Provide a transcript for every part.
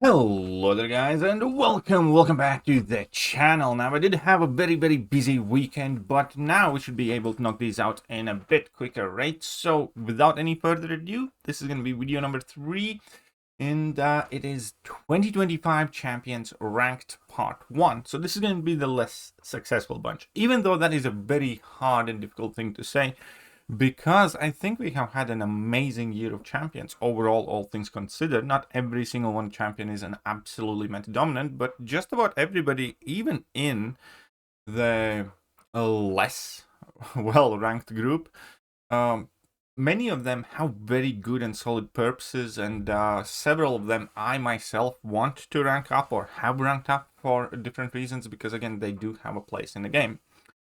Hello there guys and welcome back to the channel. Now I did have a very busy weekend, but now we should be able to knock these out in a bit quicker rate. So without any further ado, this is going to be video number 3 and it is 2025 Champions Ranked Part 1. So this is going to be the less successful bunch, even though that is a very hard and difficult thing to say, because I think we have had an amazing year of champions overall, all things considered. Not every single one champion is an absolutely meta dominant, but just about everybody, even in the less well ranked group, many of them have very good and solid purposes, and several of them I myself want to rank up or have ranked up for different reasons, because again, they do have a place in the game.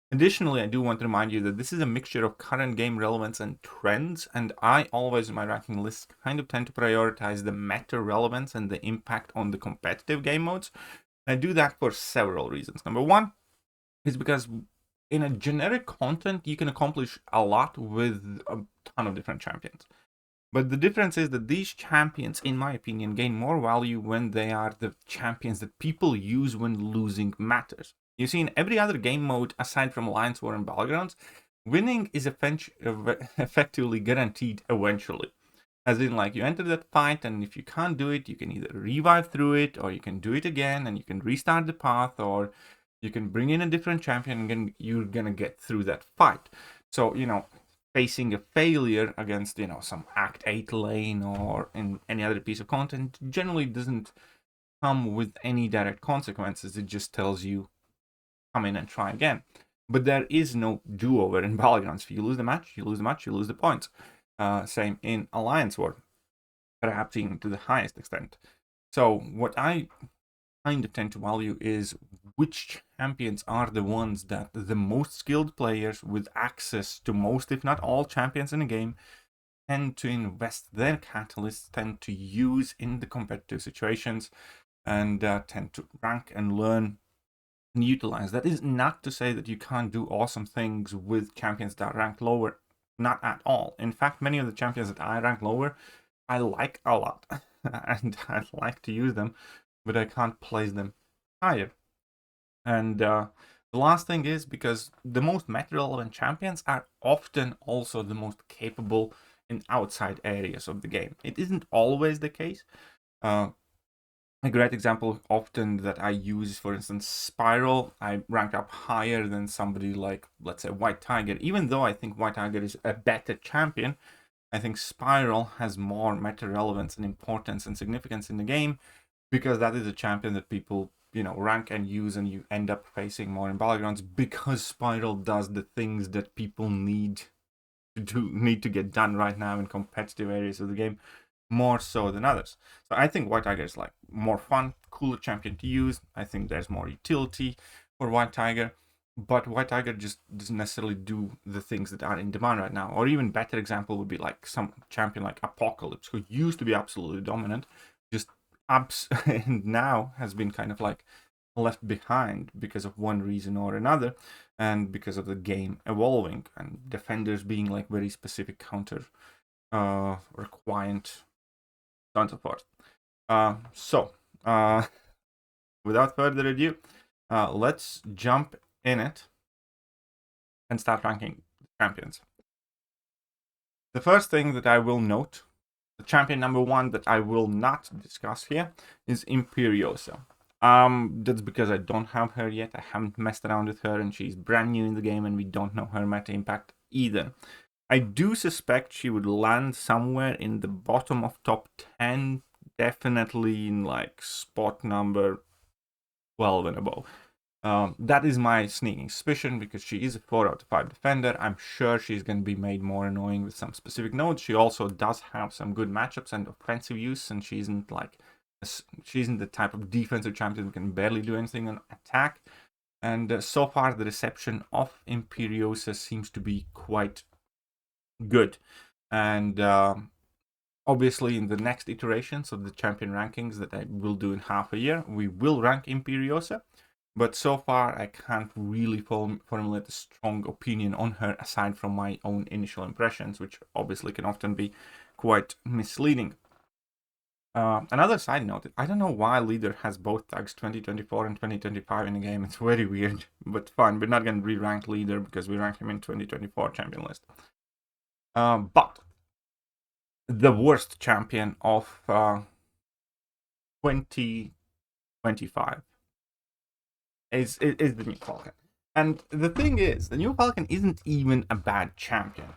Additionally, I do want to remind you that this is a mixture of current game relevance and trends, and I always in my ranking list kind of tend to prioritize the meta relevance and the impact on the competitive game modes. I do that for several reasons. Number one is because in a generic content, you can accomplish a lot with a ton of different champions. But the difference is that these champions, in my opinion, gain more value when they are the champions that people use when losing matters. You see, in every other game mode, aside from Alliance War and Battlegrounds, winning is effectively guaranteed eventually. As in, like, you enter that fight, and if you can't do it, you can either revive through it, or you can do it again, and you can restart the path, or you can bring in a different champion, and you're gonna get through that fight. So, facing a failure against, some Act 8 lane or in any other piece of content generally doesn't come with any direct consequences. It just tells you, come in and try again. But there is no do-over in Battlegrounds. If you lose the match, you lose the match, you lose the points. Same in Alliance War, perhaps even to the highest extent. So what I kind of tend to value is which champions are the ones that the most skilled players with access to most, if not all, champions in the game tend to invest their catalysts, tend to use in the competitive situations, and tend to rank and learn and utilize. That is not to say that you can't do awesome things with champions that rank lower. Not at all. In fact, many of the champions that I rank lower, I like a lot. And I like to use them, but I can't place them higher. And the last thing is because the most meta-relevant champions are often also the most capable in outside areas of the game. It isn't always the case. A great example often that I use, for instance, Spiral. I rank up higher than somebody like, let's say, White Tiger. Even though I think White Tiger is a better champion, I think Spiral has more meta relevance and importance and significance in the game, because that is a champion that people, rank and use, and you end up facing more in Battlegrounds because Spiral does the things that people need to get done right now in competitive areas of the game, more so than others. So I think White Tiger is like more fun, cooler champion to use. I think there's more utility for White Tiger, but White Tiger just doesn't necessarily do the things that are in demand right now. Or even better example would be like some champion like Apocalypse, who used to be absolutely dominant, just and now has been kind of like left behind because of one reason or another, and because of the game evolving and defenders being like very specific counter requirement, and so forth. Without further ado, let's jump in it and start ranking champions. The first thing that I will note, the champion number 1 that I will not discuss here, is Imperiosa. That's because I don't have her yet. I haven't messed around with her, and she's brand new in the game, and we don't know her meta impact either. I do suspect she would land somewhere in the bottom of top 10, definitely in like spot number 12 and above. That is my sneaking suspicion, because she is a 4 out of 5 defender. I'm sure she's going to be made more annoying with some specific nodes. She also does have some good matchups and offensive use, and she isn't the type of defensive champion who can barely do anything on attack. And so far, the reception of Imperiosa seems to be quite good. And obviously, in the next iterations of the champion rankings that I will do in half a year, we will rank Imperiosa. But so far, I can't really formulate a strong opinion on her aside from my own initial impressions, which obviously can often be quite misleading. Another side note, I don't know why Leader has both tags 2024 and 2025 in the game. It's very weird, but fine. We're not going to re-rank Leader because we rank him in 2024 champion list. But the worst champion of 2025 is the new Falcon. And the thing is, the new Falcon isn't even a bad champion.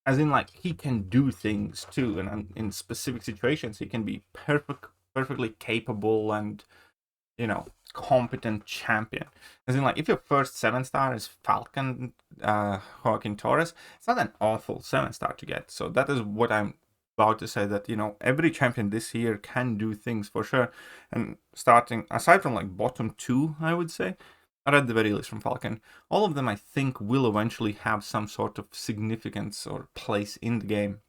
As in, like, he can do things too, and in specific situations, he can be perfectly capable and, you know, competent champion. As in, like, if your first 7-star is Falcon, Joaquin Torres, it's not an awful 7-star to get. So that is what I'm about to say, that, you know, every champion this year can do things for sure. And starting, aside from, like, bottom 2, I would say, at the very least from Falcon, all of them I think will eventually have some sort of significance or place in the game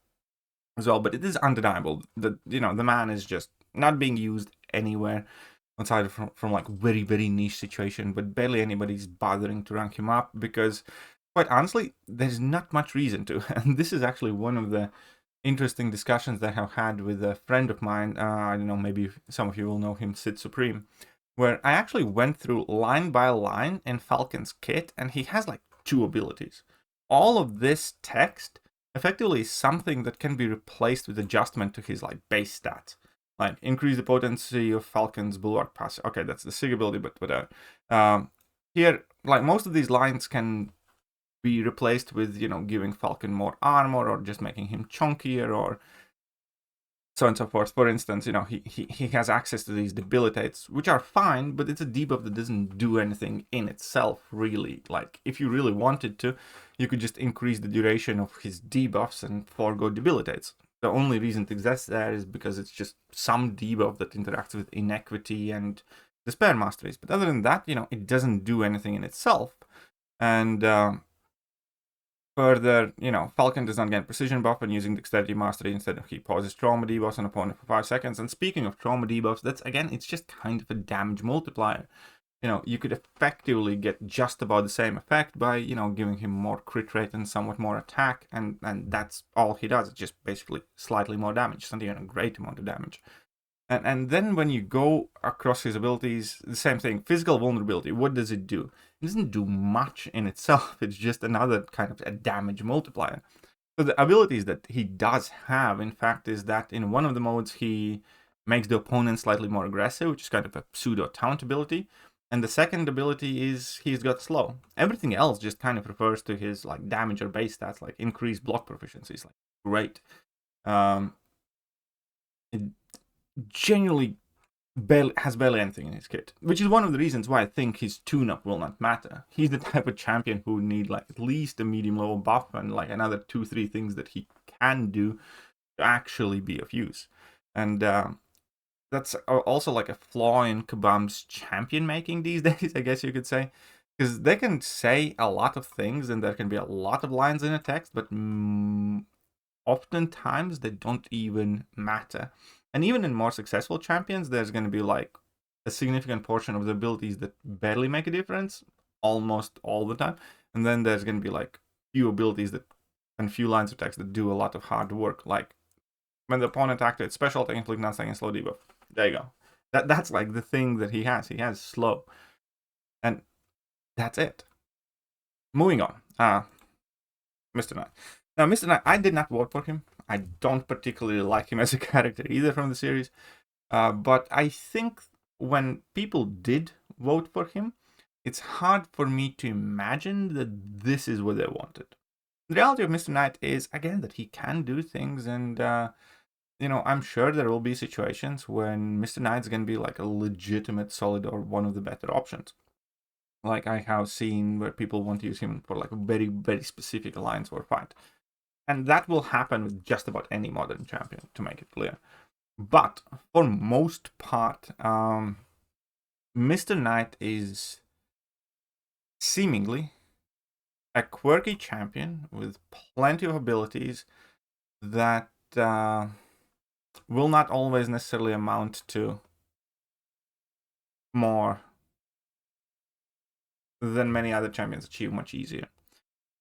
as well. But it is undeniable that, you know, the man is just not being used anywhere outside from like very, very niche situation, but barely anybody's bothering to rank him up because, quite honestly, there's not much reason to. And this is actually one of the interesting discussions that I have had with a friend of mine. I don't know, maybe some of you will know him, Sid Supreme, where I actually went through line by line in Falcon's kit, and he has like 2 abilities. All of this text effectively is something that can be replaced with adjustment to his like base stats. Like, increase the potency of Falcon's bulwark pass. Okay, that's the SIG ability, but whatever. Here, like, most of these lines can be replaced with, you know, giving Falcon more armor, or just making him chunkier, or so on and so forth. For instance, you know, he has access to these debilitates, which are fine, but it's a debuff that doesn't do anything in itself, really. Like, if you really wanted to, you could just increase the duration of his debuffs and forego debilitates. The only reason it exists there is because it's just some debuff that interacts with inequity and despair masteries. But other than that, you know, it doesn't do anything in itself. And further, you know, Falcon does not gain precision buff when using dexterity mastery. Instead, he pauses trauma debuffs on opponent for 5 seconds. And speaking of trauma debuffs, that's, again, it's just kind of a damage multiplier. You know, you could effectively get just about the same effect by, you know, giving him more crit rate and somewhat more attack, and that's all he does. It's just basically slightly more damage. It's not even a great amount of damage. And then when you go across his abilities, the same thing. Physical vulnerability, what does it do? It doesn't do much in itself. It's just another kind of a damage multiplier. So the abilities that he does have, in fact, is that in one of the modes, he makes the opponent slightly more aggressive, which is kind of a pseudo-taunt ability. And the second ability is he's got slow. Everything else just kind of refers to his like damage or base stats, like increased block proficiencies. Like, great. It genuinely has barely anything in his kit, which is one of the reasons why I think his tune-up will not matter. He's the type of champion who would need like at least a medium level buff and like another 2-3 things that he can do to actually be of use. And that's also like a flaw in Kabam's champion making these days, I guess you could say. Because they can say a lot of things and there can be a lot of lines in a text, but oftentimes they don't even matter. And even in more successful champions, there's going to be like a significant portion of the abilities that barely make a difference almost all the time. And then there's going to be like few abilities that and few lines of text that do a lot of hard work. Like when the opponent activates special attack, inflict non-stacking slow debuff. There you go. That's like the thing that he has. He has slow. And that's it. Moving on. Mr. Knight. Now, Mr. Knight, I did not vote for him. I don't particularly like him as a character either from the series. But I think when people did vote for him, it's hard for me to imagine that this is what they wanted. The reality of Mr. Knight is, again, that he can do things, and you know, I'm sure there will be situations when Mr. Knight's going to be like a legitimate solid or one of the better options. Like I have seen where people want to use him for like a very, very specific alliance or fight. And that will happen with just about any modern champion, to make it clear. But for most part, Mr. Knight is seemingly a quirky champion with plenty of abilities that will not always necessarily amount to more than many other champions achieve much easier.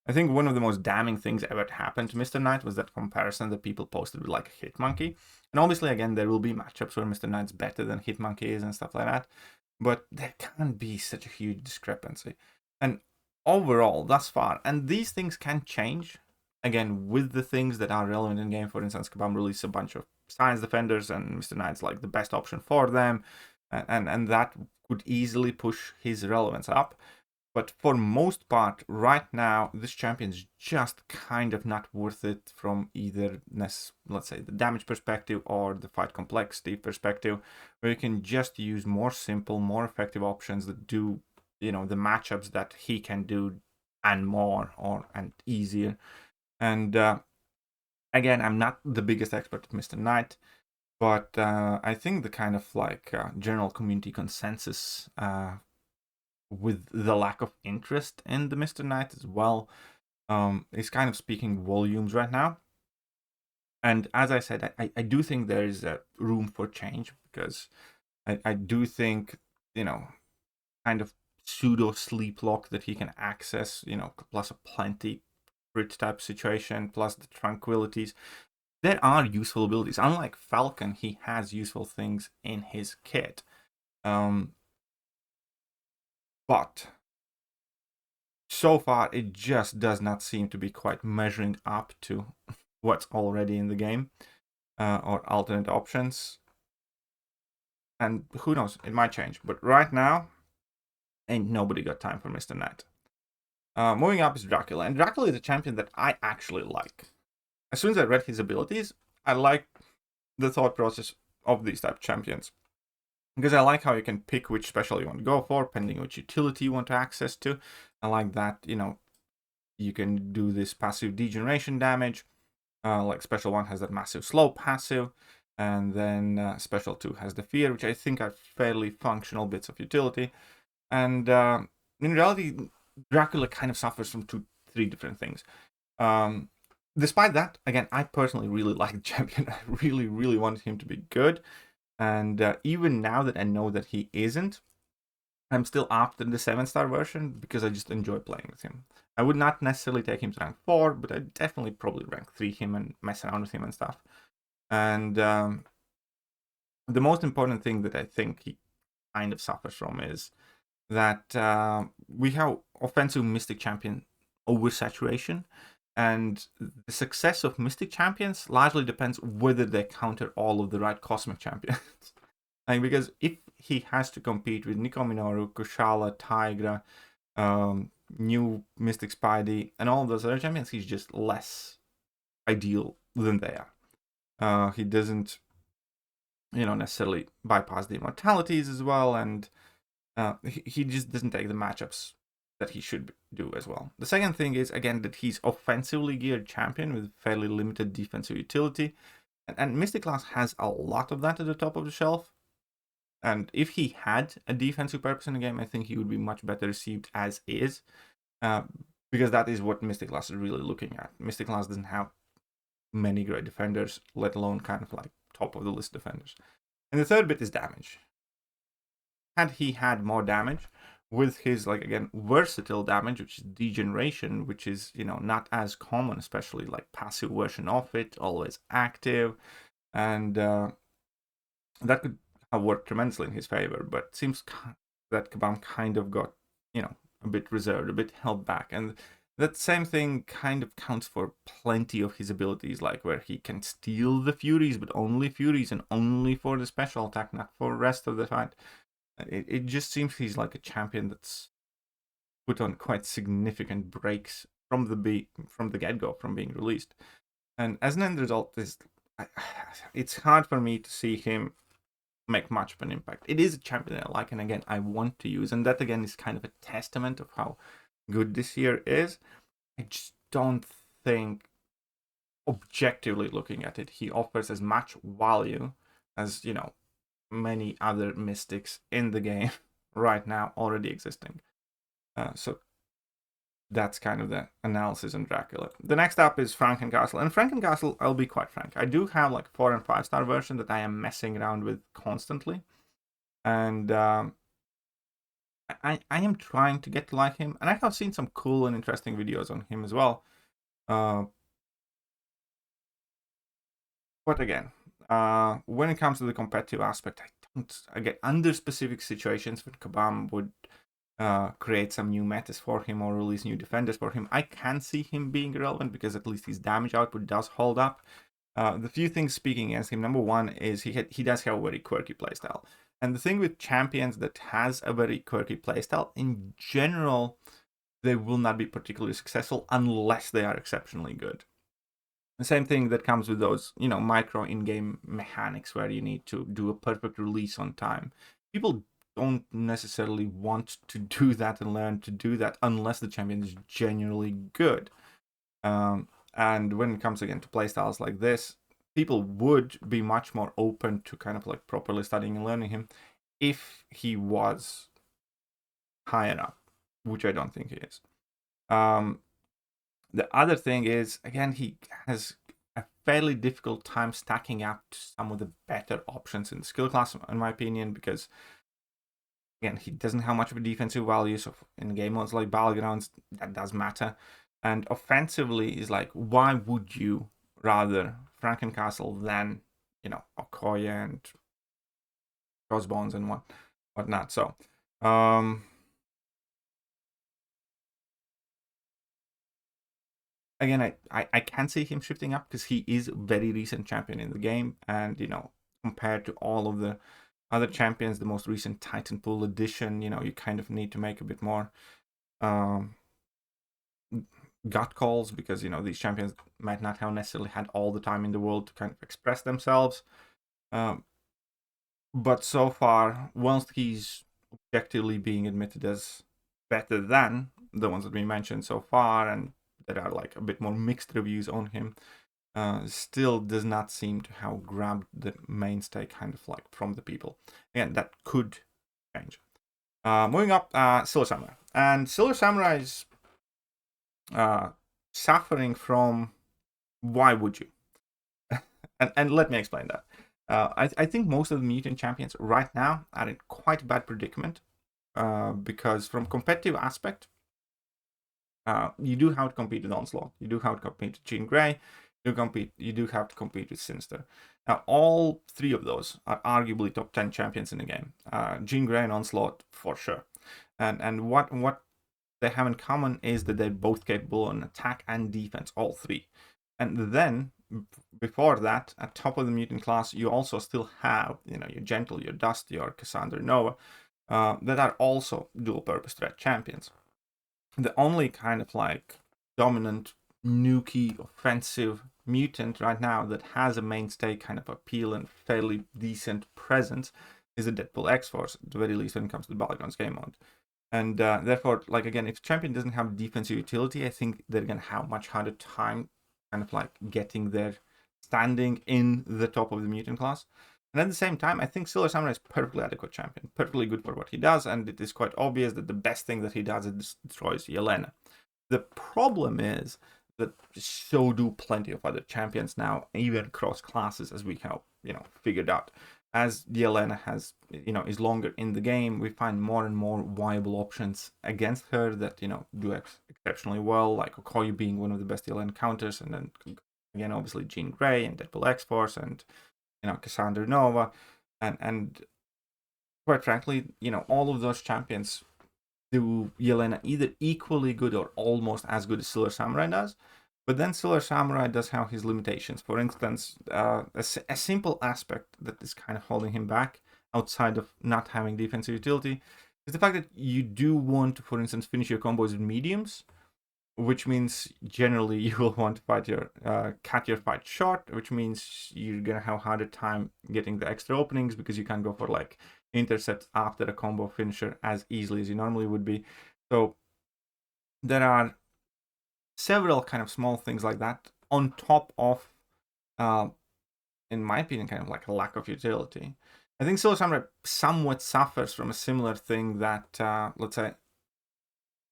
I think one of the most damning things ever happened to Mr. Knight was that comparison that people posted with like Hitmonkey. And obviously, again, there will be matchups where Mr. Knight's better than Hitmonkey is and stuff like that. But there can't be such a huge discrepancy. And overall, thus far, and these things can change, again, with the things that are relevant in game. For instance, Kabam released a bunch of Science Defenders, and Mr. Knight's like the best option for them. And that could easily push his relevance up. But for most part, right now, this champion's just kind of not worth it from either, let's say, the damage perspective or the fight complexity perspective, where you can just use more simple, more effective options that do, the matchups that he can do and more and easier. And again, I'm not the biggest expert of Mr. Knight, but I think the kind of like general community consensus with the lack of interest in the Mr. Knight as well is kind of speaking volumes right now. And as I said, I do think there is a room for change, because I do think, kind of pseudo sleep lock that he can access, plus a plenty crit type situation, plus the tranquilities. There are useful abilities. Unlike Falcon, he has useful things in his kit. But so far, it just does not seem to be quite measuring up to what's already in the game or alternate options. And who knows, it might change. But right now, ain't nobody got time for Mr. Knight. Moving up is Dracula. And Dracula is a champion that I actually like. As soon as I read his abilities, I like the thought process of these type of champions. Because I like how you can pick which special you want to go for, pending which utility you want to access to. I like that, you can do this passive degeneration damage. Like Special 1 has that massive slow passive. And then Special 2 has the fear, which I think are fairly functional bits of utility. And in reality, Dracula kind of suffers from 2-3 different things. Despite that, again, I personally really like the champion. I really, really wanted him to be good. And even now that I know that he isn't, I'm still after the 7-star version because I just enjoy playing with him. I would not necessarily take him to rank 4, but I'd definitely probably rank 3 him and mess around with him and stuff. And the most important thing that I think he kind of suffers from is that we have offensive Mystic Champion oversaturation. And the success of Mystic Champions largely depends whether they counter all of the right Cosmic Champions. Because if he has to compete with Nico Minoru, Kushala, Tigra, new Mystic Spidey, and all of those other champions, he's just less ideal than they are. He doesn't, necessarily bypass the immortalities as well, and he just doesn't take the matchups that he should do as well. The second thing is, again, that he's offensively geared champion with fairly limited defensive utility. And Mystic Class has a lot of that at the top of the shelf. And if he had a defensive purpose in the game, I think he would be much better received as is. Because that is what Mystic Class is really looking at. Mystic Class doesn't have many great defenders, let alone kind of like top of the list defenders. And the third bit is damage. Had he had more damage, with his, like, again, versatile damage, which is degeneration, which is, not as common, especially like passive version of it, always active, and that could have worked tremendously in his favor. But it seems that Kabam kind of got, a bit reserved, a bit held back, and that same thing kind of counts for plenty of his abilities, like where he can steal the Furies, but only Furies and only for the special attack, not for the rest of the fight. It just seems he's like a champion that's put on quite significant breaks from the get-go, from being released. And as an end result, it's hard for me to see him make much of an impact. It is a champion that I like, and again, I want to use. And that, again, is kind of a testament of how good this year is. I just don't think, objectively looking at it, he offers as much value as, many other mystics in the game right now already existing. So that's kind of the analysis on Dracula. The next up is Franken-Castle. And Franken-Castle, I'll be quite frank, I do have like 4 and 5-star version that I am messing around with constantly. And I I am trying to get to like him, and I have seen some cool and interesting videos on him as well. But again, when it comes to the competitive aspect, I get under specific situations when Kabam would create some new metas for him or release new defenders for him, I can see him being relevant because at least his damage output does hold up. The few things speaking against him, number one is he does have a very quirky playstyle. And the thing with champions that has a very quirky playstyle, in general, they will not be particularly successful unless they are exceptionally good. The same thing that comes with those, micro in-game mechanics where you need to do a perfect release on time. People don't necessarily want to do that and learn to do that unless the champion is genuinely good. And when it comes again to playstyles like this, people would be much more open to kind of like properly studying and learning him if he was high enough, which I don't think he is. The other thing is, again, he has a fairly difficult time stacking up to some of the better options in the skill class, in my opinion, because, again, he doesn't have much of a defensive value. So in game modes like Battlegrounds, that does matter. And offensively is like, why would you rather Franken-Castle than, Okoye and Crossbones and whatnot. So, again, I can see him shifting up because he is a very recent champion in the game, and compared to all of the other champions, the most recent Titanpool edition, you kind of need to make a bit more gut calls because these champions might not have necessarily had all the time in the world to kind of express themselves. But so far, whilst he's objectively being admitted as better than the ones that we mentioned so far, and that are like a bit more mixed reviews on him, still does not seem to have grabbed the mainstay kind of like from the people. Again, that could change. Moving up, Silver Samurai. And Silver Samurai is suffering from why would you? and let me explain that. I think most of the mutant champions right now are in quite a bad predicament because from competitive aspect, you do have to compete with Onslaught. You do have to compete with Jean Grey. You do have to compete with Sinister. Now, all three of those are arguably top 10 champions in the game. Jean Grey and Onslaught for sure. And what they have in common is that they're both capable on attack and defense, all three. And then before that, at top of the mutant class, you also still have your Gentle, your Dust, your Cassandra Nova, that are also dual purpose threat champions. The only kind of like dominant nukey offensive mutant right now that has a mainstay kind of appeal and fairly decent presence is the Deadpool X-Force, at the very least when it comes to the Battlegrounds game mode. And therefore, like again, if champion doesn't have defensive utility, I think they're gonna have much harder time kind of like getting their standing in the top of the mutant class. And at the same time, I think Silver Samurai is perfectly adequate champion, perfectly good for what he does, and it is quite obvious that the best thing that he does is destroys Yelena. The problem is that so do plenty of other champions now, even cross classes, as we have figured out. As Yelena has is longer in the game, we find more and more viable options against her that do exceptionally well, like Okoye being one of the best Yelena counters, and then again obviously Jean Grey and Deadpool X-Force and Cassandra Nova, and quite frankly, all of those champions do Yelena either equally good or almost as good as Silver Samurai does. But then Silver Samurai does have his limitations. For instance, a simple aspect that is kind of holding him back outside of not having defensive utility is the fact that you do want to, for instance, finish your combos with mediums, which means generally you will want to fight cut your fight short, which means you're gonna have a harder time getting the extra openings because you can't go for like intercepts after a combo finisher as easily as you normally would be. So there are several kind of small things like that on top of, in my opinion, kind of like a lack of utility. I think Silver Samurai somewhat suffers from a similar thing that, let's say,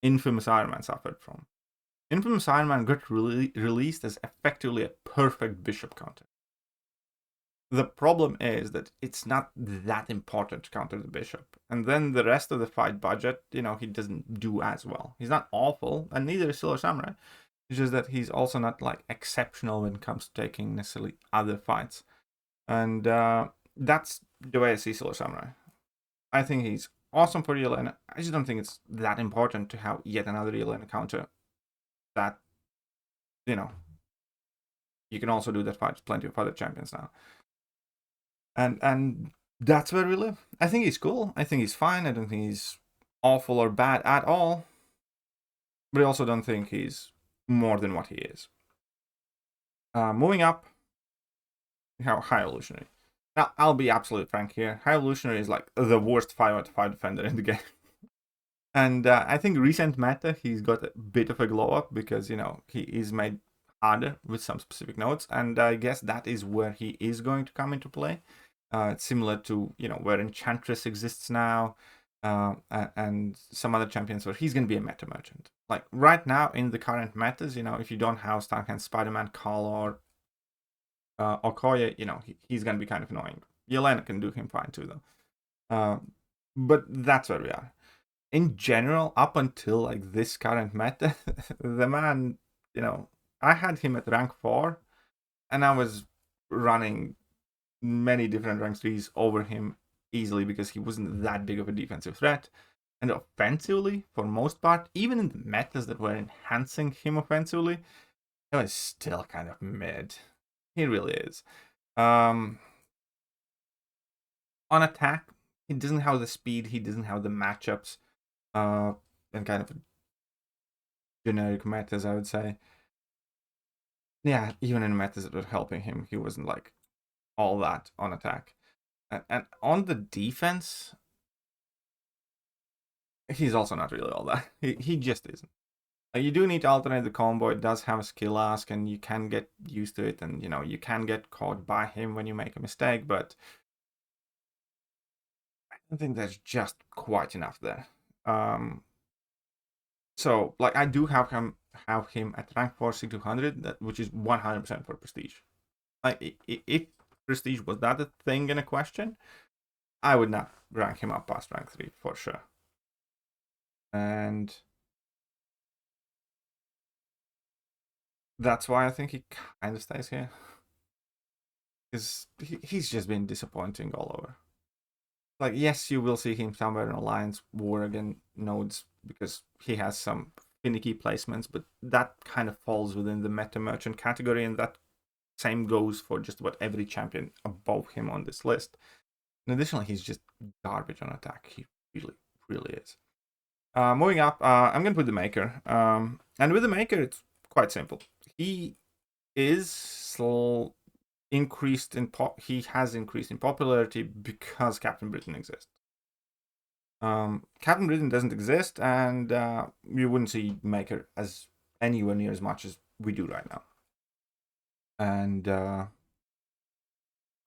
Infamous Iron Man suffered from. Infamous Iron Man got released as effectively a perfect bishop counter. The problem is that it's not that important to counter the bishop. And then the rest of the fight budget, he doesn't do as well. He's not awful, and neither is Silver Samurai. It's just that he's also not like exceptional when it comes to taking necessarily other fights. And that's the way I see Silver Samurai. I think he's awesome for real, and I just don't think it's that important to have yet another real counter that, you can also do that fight with plenty of other champions now. And that's where we live. I think he's cool. I think he's fine. I don't think he's awful or bad at all. But I also don't think he's more than what he is. Moving up, High Evolutionary. Now, I'll be absolutely frank here. High Evolutionary is like the worst 5-out-of-5 defender in the game. And I think recent meta, he's got a bit of a glow up because, he is made harder with some specific nodes. And I guess that is where he is going to come into play. It's similar to, where Enchantress exists now, and some other champions where he's going to be a meta merchant. Like, right now, in the current metas, if you don't have Starhand, Spider-Man, Call, or Okoye, he's going to be kind of annoying. Yelena can do him fine too, though. But that's where we are. In general, up until, like, this current meta, the man, I had him at rank 4, and I was running many different rank 3s over him easily because he wasn't that big of a defensive threat. And offensively, for most part, even in the metas that were enhancing him offensively, it was still kind of mid. He really is. On attack, he doesn't have the speed, he doesn't have the matchups, and kind of generic metas, I would say. Yeah, even in metas that were helping him, he wasn't like all that on attack. And on the defense, he's also not really all that. He just isn't. You do need to alternate the combo. It does have a skill ask, and you can get used to it, and you can get caught by him when you make a mistake, but I don't think there's just quite enough there. So, like, I do have him at rank 4 C200, which is 100% for prestige. Like, if prestige was that a thing in a question, I would not rank him up past rank 3 for sure. And that's why I think he kind of stays here. Because he's just been disappointing all over. Like, yes, you will see him somewhere in Alliance War again nodes because he has some finicky placements, but that kind of falls within the meta merchant category, and that same goes for just about every champion above him on this list. And additionally, he's just garbage on attack. He really, really is. Moving up, I'm going to put the Maker. And with the Maker, it's quite simple. He is increased in he has increased in popularity because Captain Britain exists. Captain Britain doesn't exist, and you wouldn't see Maker as anywhere near as much as we do right now. And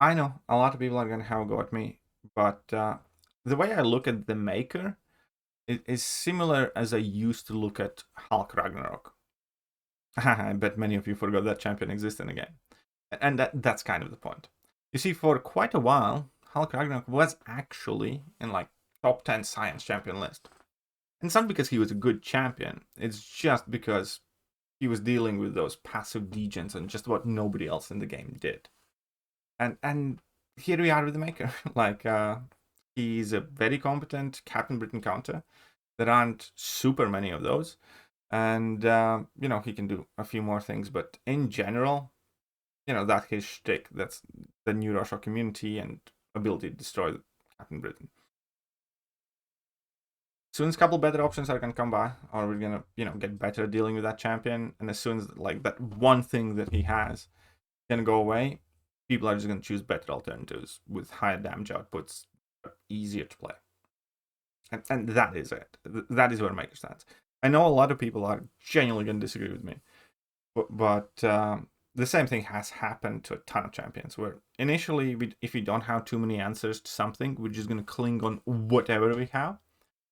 I know a lot of people are going to have a go at me, but the way I look at the Maker is similar as I used to look at Hulk Ragnarok. I bet many of you forgot that champion exists in the game. And that's kind of the point. You see, for quite a while, Hulk Ragnarok was actually in like top 10 science champion list. And it's not because he was a good champion. It's just because he was dealing with those passive degens and just about nobody else in the game did. And here we are with the Maker. Like, he's a very competent Captain Britain counter. There aren't super many of those. And, he can do a few more things. But in general, that's his shtick. That's the new Russia community and ability to destroy Captain Britain. Soon as a couple better options are going to come by, or we're going to, get better at dealing with that champion, and as soon as, like, that one thing that he has is going to go away, people are just going to choose better alternatives with higher damage outputs, easier to play. And that is it. That is where Maker stands. I know a lot of people are genuinely going to disagree with me, but the same thing has happened to a ton of champions, where initially, if we don't have too many answers to something, we're just going to cling on whatever we have.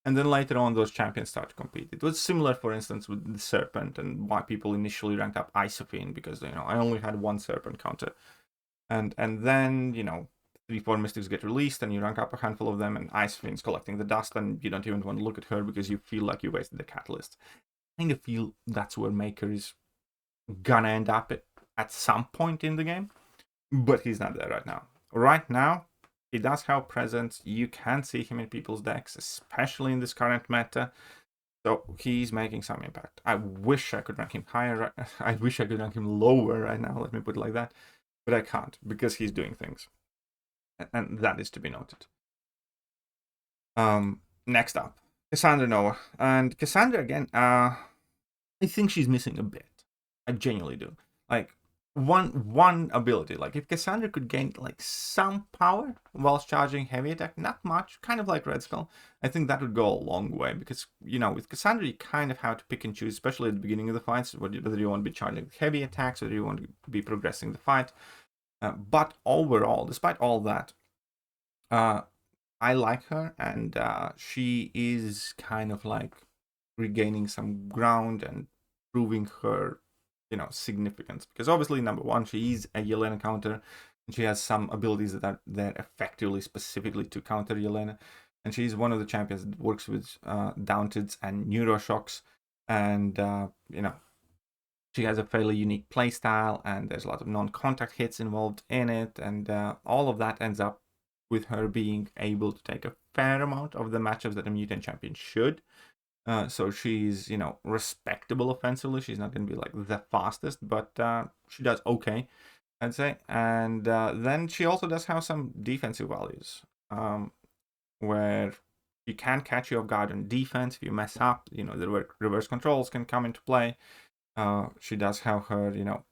And then later on, those champions start to compete. It was similar, for instance, with the Serpent, and why people initially ranked up Isophene, because, I only had one Serpent counter. and then, you know, 3-4 mystics get released, and you rank up a handful of them, and Ice Fiend's collecting the dust, and you don't even want to look at her because you feel like you wasted the catalyst. I kind of feel that's where Maker is gonna end up at some point in the game, but he's not there right now. Right now, he does have presence. You can see him in people's decks, especially in this current meta. So he's making some impact. I wish I could rank him higher. I wish I could rank him lower right now, let me put it like that. But I can't, because he's doing things. And that is to be noted. Next up, Cassandra Nova. And Cassandra, again, I think she's missing a bit. I genuinely do. Like, one ability, like if Cassandra could gain like some power whilst charging heavy attack, not much, kind of like Red Skull, I think that would go a long way, because, you know, with Cassandra you kind of have to pick and choose, especially at the beginning of the fights, whether you want to be charging heavy attacks, whether you want to be progressing the fight. But overall, despite all that, I like her, and she is kind of like regaining some ground and proving her, you know, significance, because obviously, number one, she is a Yelena counter, and she has some abilities that are there effectively specifically to counter Yelena, and she's one of the champions that works with Downteds and Neuroshocks, and you know, she has a fairly unique playstyle, and there's a lot of non-contact hits involved in it, and all of that ends up with her being able to take a fair amount of the matchups that a mutant champion should. So she's, you know, respectable offensively. She's not going to be like the fastest, but she does okay, I'd say. And then she also does have some defensive values, where she can catch you off guard on defense if you mess up. You know, the reverse controls can come into play. She does have her, you know,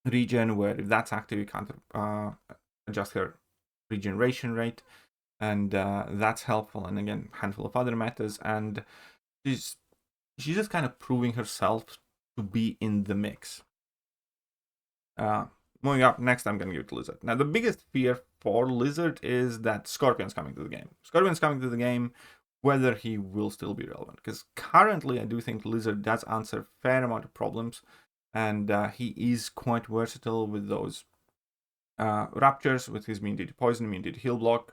regen, where if that's active, you can't adjust her regeneration rate, and that's helpful. And again, handful of other metas, and she's just kind of proving herself to be in the mix. Moving up, next I'm going to give it to Lizard. Now, the biggest fear for Lizard is that Scorpion's coming to the game. Scorpion's coming to the game, whether he will still be relevant. Because currently, I do think Lizard does answer a fair amount of problems, and he is quite versatile with those Raptures, with his immunity to poison, immunity to heal block,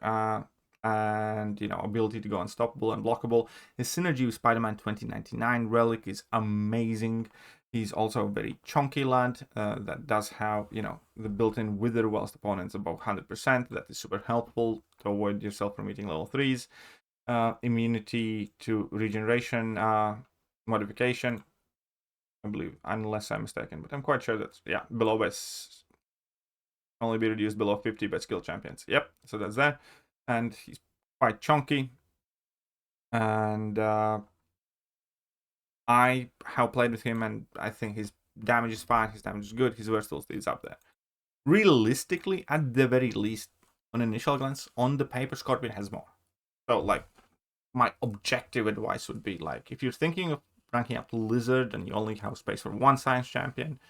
and, you know, ability to go unstoppable and blockable. His synergy with Spider-Man 2099 Relic is amazing. He's also a very chunky lad that does have, you know, the built-in wither whilst opponents above 100%. That is super helpful to avoid yourself from hitting level 3s. Immunity to regeneration modification, I believe, unless I'm mistaken, but I'm quite sure that's, yeah, below base, only be reduced below 50 by skill champions. Yep, so that's that. And he's quite chunky. And I have played with him, and I think his damage is fine, his damage is good, his versatility is up there. Realistically, at the very least, on initial glance, on the paper, Scorpion has more. So, like, my objective advice would be, like, if you're thinking of ranking up Lizard and you only have space for one science champion,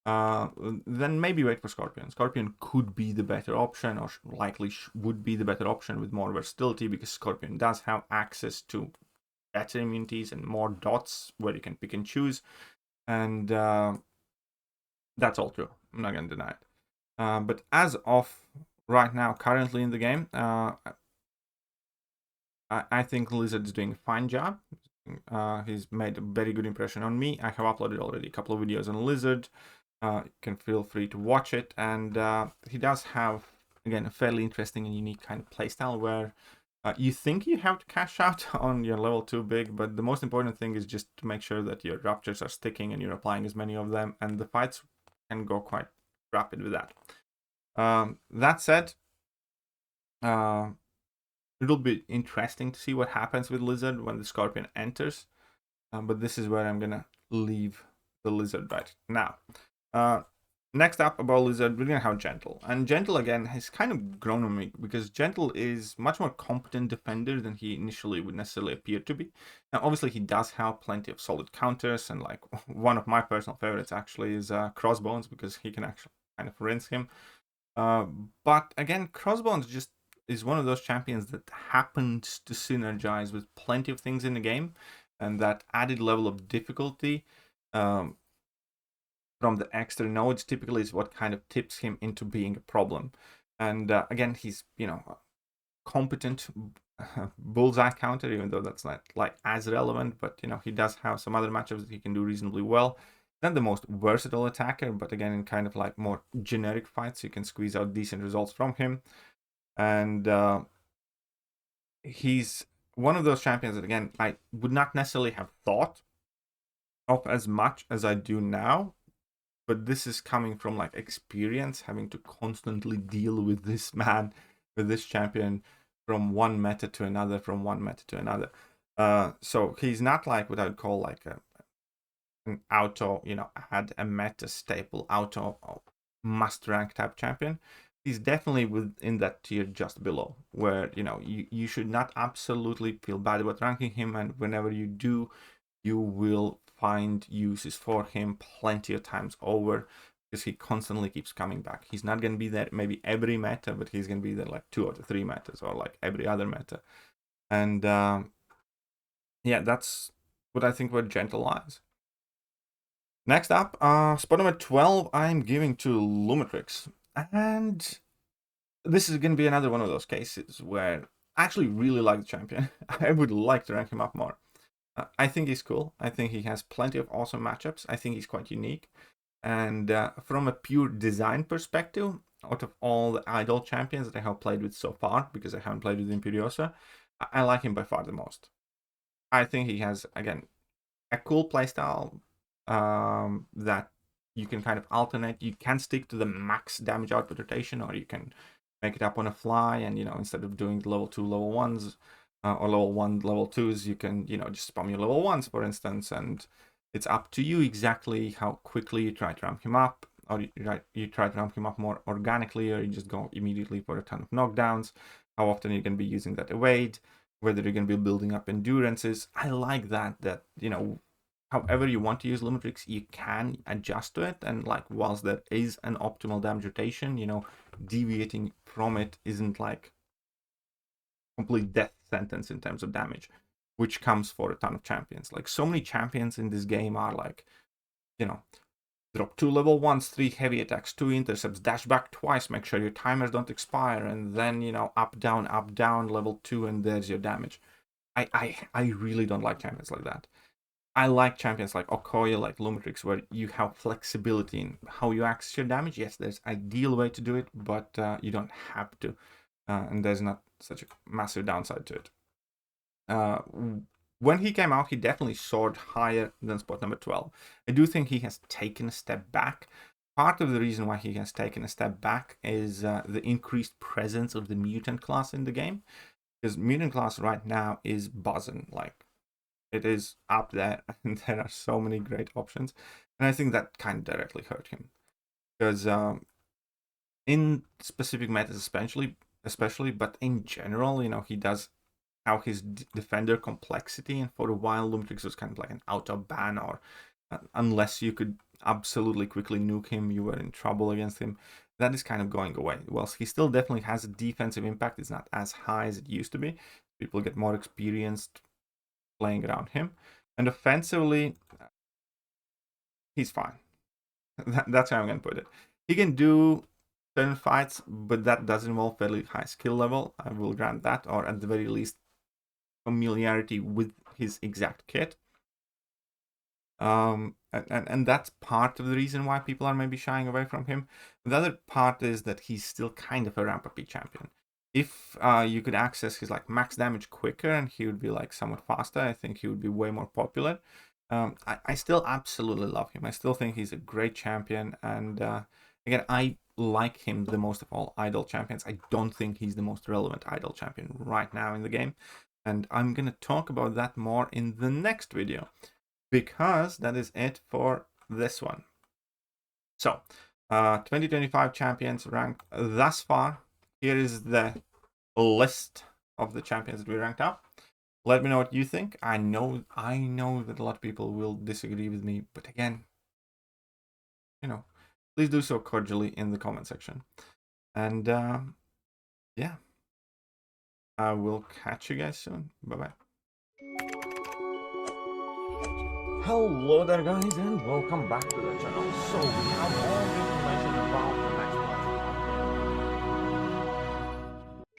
then maybe wait for Scorpion. Scorpion could be the better option, or likely would be the better option with more versatility, because Scorpion does have access to better immunities and more dots where you can pick and choose. And that's all true. I'm not going to deny it. But as of right now, currently in the game, I think Lizard is doing a fine job. He's made a very good impression on me. I have uploaded already a couple of videos on Lizard. You can feel free to watch it. And he does have, again, a fairly interesting and unique kind of playstyle where you think you have to cash out on your level 2 big, but the most important thing is just to make sure that your Raptures are sticking and you're applying as many of them, and the fights can go quite rapid with that. That said, it'll be interesting to see what happens with Lizard when the Scorpion enters, but this is where I'm gonna leave the Lizard right now. Next up about Lizard, we're gonna have Gentle, and Gentle again has kind of grown on me, because Gentle is much more competent defender than he initially would necessarily appear to be. Now, obviously, he does have plenty of solid counters, and like one of my personal favorites actually is Crossbones, because he can actually kind of rinse him. But again, Crossbones just is one of those champions that happens to synergize with plenty of things in the game, and that added level of difficulty from the extra nodes typically is what kind of tips him into being a problem. And again, he's, you know, competent bullseye counter, even though that's not like as relevant, but you know, he does have some other matchups that he can do reasonably well. Not the most versatile attacker, but again, in kind of like more generic fights, you can squeeze out decent results from him. And he's one of those champions that, again, I would not necessarily have thought of as much as I do now, but this is coming from like experience, having to constantly deal with this man, with this champion, from one meta to another, from one meta to another. So he's not like what I would call like an auto, you know, add a meta staple, auto must rank type champion. He's definitely within that tier just below, where, you know, you should not absolutely feel bad about ranking him, and whenever you do, you will find uses for him plenty of times over, because he constantly keeps coming back. He's not going to be there maybe every meta, but he's going to be there like 2 or 3 metas, or like every other meta. And yeah, that's what I think where Gentle lies. Next up, spot number 12, I'm giving to Lumatrix. And this is going to be another one of those cases where I actually really like the champion. I would like to rank him up more. I think he's cool. I think he has plenty of awesome matchups. I think he's quite unique. And from a pure design perspective, out of all the idol champions that I have played with so far, because I haven't played with Imperiosa, I like him by far the most. I think he has, again, a cool playstyle that you can kind of alternate. You can stick to the max damage output rotation, or you can make it up on a fly, and, you know, instead of doing level 2, level 1s, or level 1, level 2s, you can, you know, just spam your level 1s, for instance, and it's up to you exactly how quickly you try to ramp him up, or you try to ramp him up more organically, or you just go immediately for a ton of knockdowns, how often you're going to be using that evade, whether you're going to be building up endurances. I like that, you know, however you want to use Lumatrix, you can adjust to it, and like, whilst there is an optimal damage rotation, you know, deviating from it isn't like complete death sentence in terms of damage, which comes for a ton of champions. Like, so many champions in this game are like, you know, drop 2 level 1s, 3 heavy attacks, 2 intercepts, dash back twice, make sure your timers don't expire, and then, you know, up, down, level 2, and there's your damage. I really don't like champions like that. I like champions like Okoye, like Lumatrix, where you have flexibility in how you access your damage. Yes, there's ideal way to do it, but you don't have to. And there's not such a massive downside to it. When he came out, he definitely soared higher than spot number 12. I do think he has taken a step back. Part of the reason why he has taken a step back is the increased presence of the mutant class in the game. Because mutant class right now is buzzing. Like, it is up there, and there are so many great options. And I think that kind of directly hurt him. Because in specific metas especially, but in general, you know, he does have his defender complexity, and for a while Lumatrix was kind of like an auto ban, or unless you could absolutely quickly nuke him, you were in trouble against him. That is kind of going away. Whilst he still definitely has a defensive impact, it's not as high as it used to be. People get more experienced playing around him, and offensively, he's fine. That's how I'm gonna put it. He can do certain fights, but that does involve fairly high skill level. I will grant that, or at the very least, familiarity with his exact kit. And that's part of the reason why people are maybe shying away from him. The other part is that he's still kind of a ramp up champion. If you could access his like max damage quicker, and he would be like somewhat faster, I think he would be way more popular. I still absolutely love him. I still think he's a great champion, and again, I like him the most of all idol champions. I don't think he's the most relevant idol champion right now in the game, and I'm gonna talk about that more in the next video, because that is it for this one. So 2025 champions ranked thus far. Here is the list of the champions that we ranked up. Let me know what you think. I know that a lot of people will disagree with me, but again, you know, please do so cordially in the comment section. And yeah, I will catch you guys soon. Bye-bye. Hello there, guys, and welcome back to the channel. So we have all the information